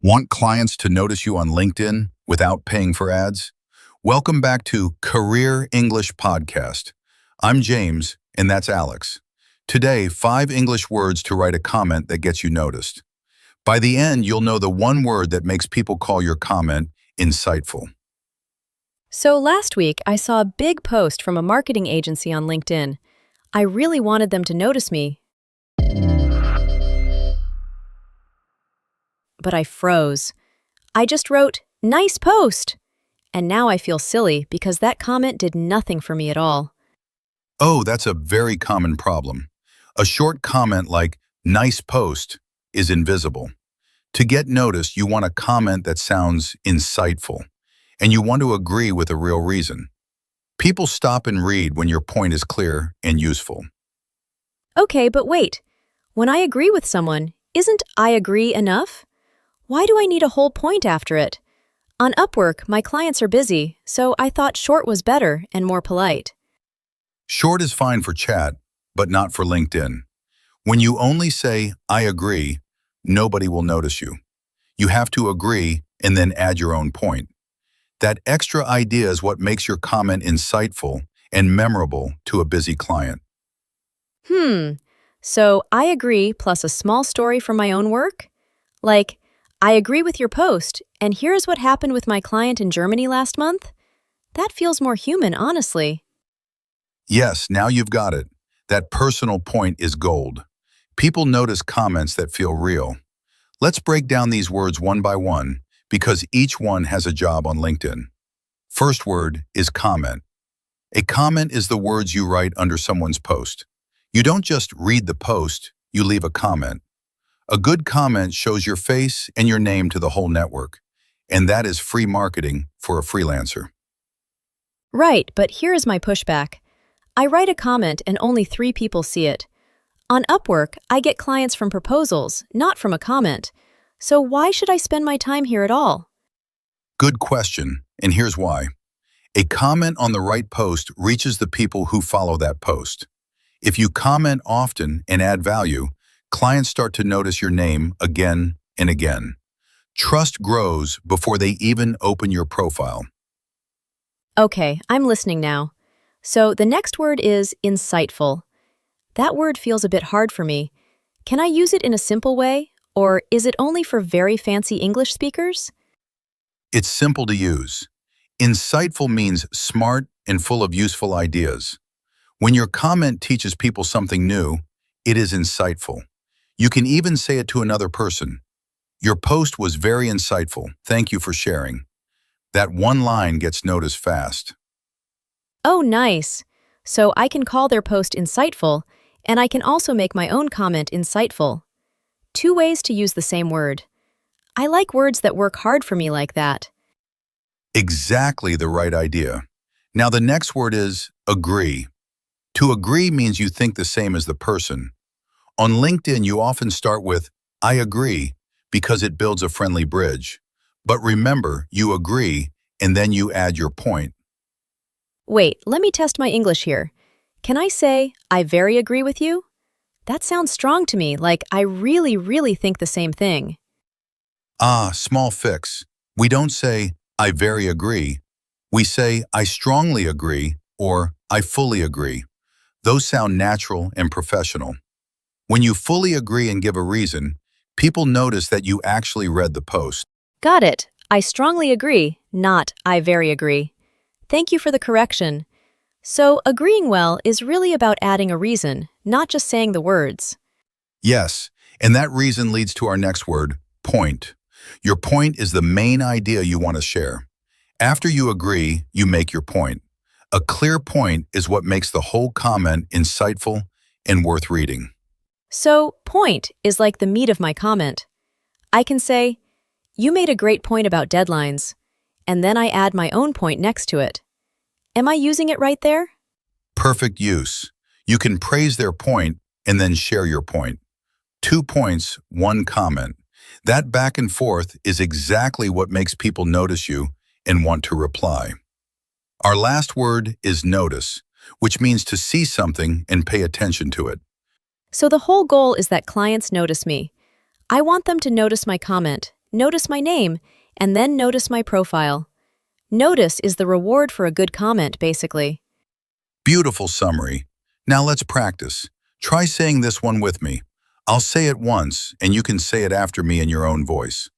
Want clients to notice you on LinkedIn without paying for ads? Welcome back to Career English Podcast. I'm James, and that's Alex. Today, 5 English words to write a comment that gets you noticed. By the end, you'll know the one word that makes people call your comment insightful. So last week, I saw a big post from a marketing agency on LinkedIn. I really wanted them to notice me, but I froze. I just wrote, "Nice post!" And now I feel silly because that comment did nothing for me at all. Oh, that's a very common problem. A short comment like, "Nice post," is invisible. To get noticed, you want a comment that sounds insightful, and you want to agree with a real reason. People stop and read when your point is clear and useful. Okay, but wait. When I agree with someone, isn't "I agree" enough? Why do I need a whole point after it? On Upwork, my clients are busy, so I thought short was better and more polite. Short is fine for chat, but not for LinkedIn. When you only say, "I agree," nobody will notice you. You have to agree and then add your own point. That extra idea is what makes your comment insightful and memorable to a busy client. So I agree plus a small story from my own work? Like, I agree with your post, and here's what happened with my client in Germany last month? That feels more human, honestly. Yes, now you've got it. That personal point is gold. People notice comments that feel real. Let's break down these words one by one because each one has a job on LinkedIn. First word is comment. A comment is the words you write under someone's post. You don't just read the post, you leave a comment. A good comment shows your face and your name to the whole network, and that is free marketing for a freelancer. Right, but here is my pushback. I write a comment and only 3 people see it. On Upwork, I get clients from proposals, not from a comment. So why should I spend my time here at all? Good question, and here's why. A comment on the right post reaches the people who follow that post. If you comment often and add value, clients start to notice your name again and again. Trust grows before they even open your profile. Okay, I'm listening now. So the next word is insightful. That word feels a bit hard for me. Can I use it in a simple way, or is it only for very fancy English speakers? It's simple to use. Insightful means smart and full of useful ideas. When your comment teaches people something new, it is insightful. You can even say it to another person. Your post was very insightful. Thank you for sharing. That one line gets noticed fast. Oh, nice. So I can call their post insightful, and I can also make my own comment insightful. 2 ways to use the same word. I like words that work hard for me like that. Exactly the right idea. Now the next word is agree. To agree means you think the same as the person. On LinkedIn, you often start with, "I agree," because it builds a friendly bridge. But remember, you agree, and then you add your point. Wait, let me test my English here. Can I say, "I very agree with you"? That sounds strong to me, like I really, really think the same thing. Small fix. We don't say, "I very agree." We say, "I strongly agree," or "I fully agree." Those sound natural and professional. When you fully agree and give a reason, people notice that you actually read the post. Got it. I strongly agree, not "I very agree." Thank you for the correction. So, agreeing well is really about adding a reason, not just saying the words. Yes, and that reason leads to our next word, point. Your point is the main idea you want to share. After you agree, you make your point. A clear point is what makes the whole comment insightful and worth reading. So, point is like the meat of my comment. I can say, "You made a great point about deadlines," and then I add my own point next to it. Am I using it right there? Perfect use. You can praise their point and then share your point. 2 points, 1 comment. That back and forth is exactly what makes people notice you and want to reply. Our last word is notice, which means to see something and pay attention to it. So the whole goal is that clients notice me. I want them to notice my comment, notice my name, and then notice my profile. Notice is the reward for a good comment, basically. Beautiful summary. Now let's practice. Try saying this one with me. I'll say it once, and you can say it after me in your own voice.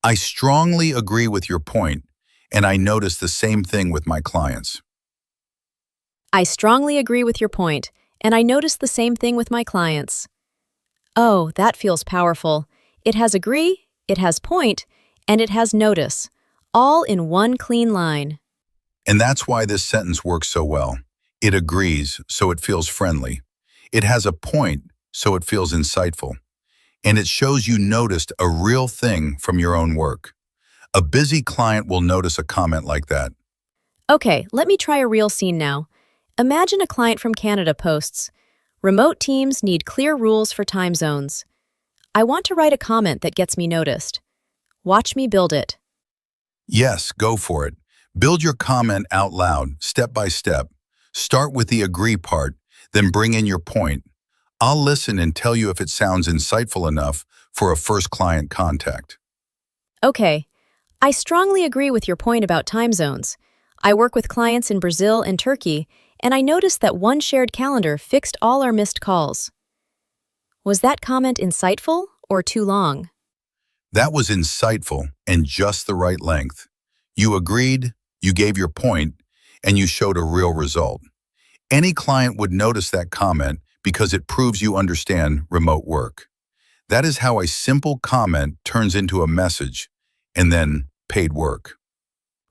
I strongly agree with your point, and I notice the same thing with my clients. I strongly agree with your point, and I notice the same thing with my clients. Oh, that feels powerful. It has agree, it has point, and it has notice, all in one clean line. And that's why this sentence works so well. It agrees, so it feels friendly. It has a point, so it feels insightful. And it shows you noticed a real thing from your own work. A busy client will notice a comment like that. Okay, let me try a real scene now. Imagine a client from Canada posts, "Remote teams need clear rules for time zones." I want to write a comment that gets me noticed. Watch me build it. Yes, go for it. Build your comment out loud, step by step. Start with the agree part, then bring in your point. I'll listen and tell you if it sounds insightful enough for a first client contact. Okay, I strongly agree with your point about time zones. I work with clients in Brazil and Turkey, and I noticed that one shared calendar fixed all our missed calls. Was that comment insightful or too long? That was insightful and just the right length. You agreed, you gave your point, and you showed a real result. Any client would notice that comment because it proves you understand remote work. That is how a simple comment turns into a message and then paid work.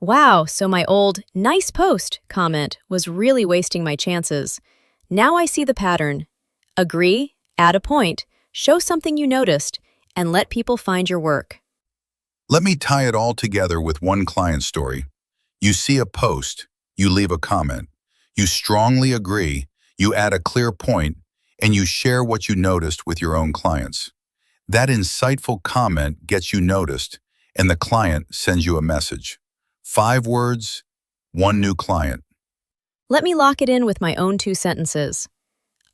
Wow, so my old "nice post" comment was really wasting my chances. Now I see the pattern. Agree, add a point, show something you noticed, and let people find your work. Let me tie it all together with one client story. You see a post, you leave a comment. You strongly agree, you add a clear point, and you share what you noticed with your own clients. That insightful comment gets you noticed, and the client sends you a message. 5 words, 1 new client. Let me lock it in with my own 2 sentences.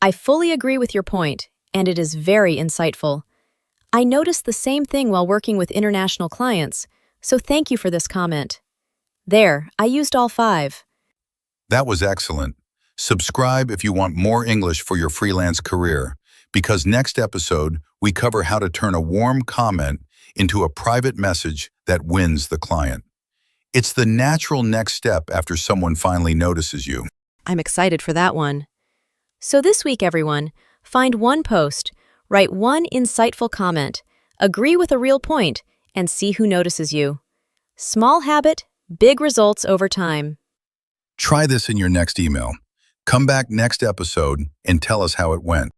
I fully agree with your point, and it is very insightful. I noticed the same thing while working with international clients, so thank you for this comment. There, I used all 5. That was excellent. Subscribe if you want more English for your freelance career, because next episode, we cover how to turn a warm comment into a private message that wins the client. It's the natural next step after someone finally notices you. I'm excited for that one. So this week, everyone, find one post, write one insightful comment, agree with a real point, and see who notices you. Small habit, big results over time. Try this in your next email. Come back next episode and tell us how it went.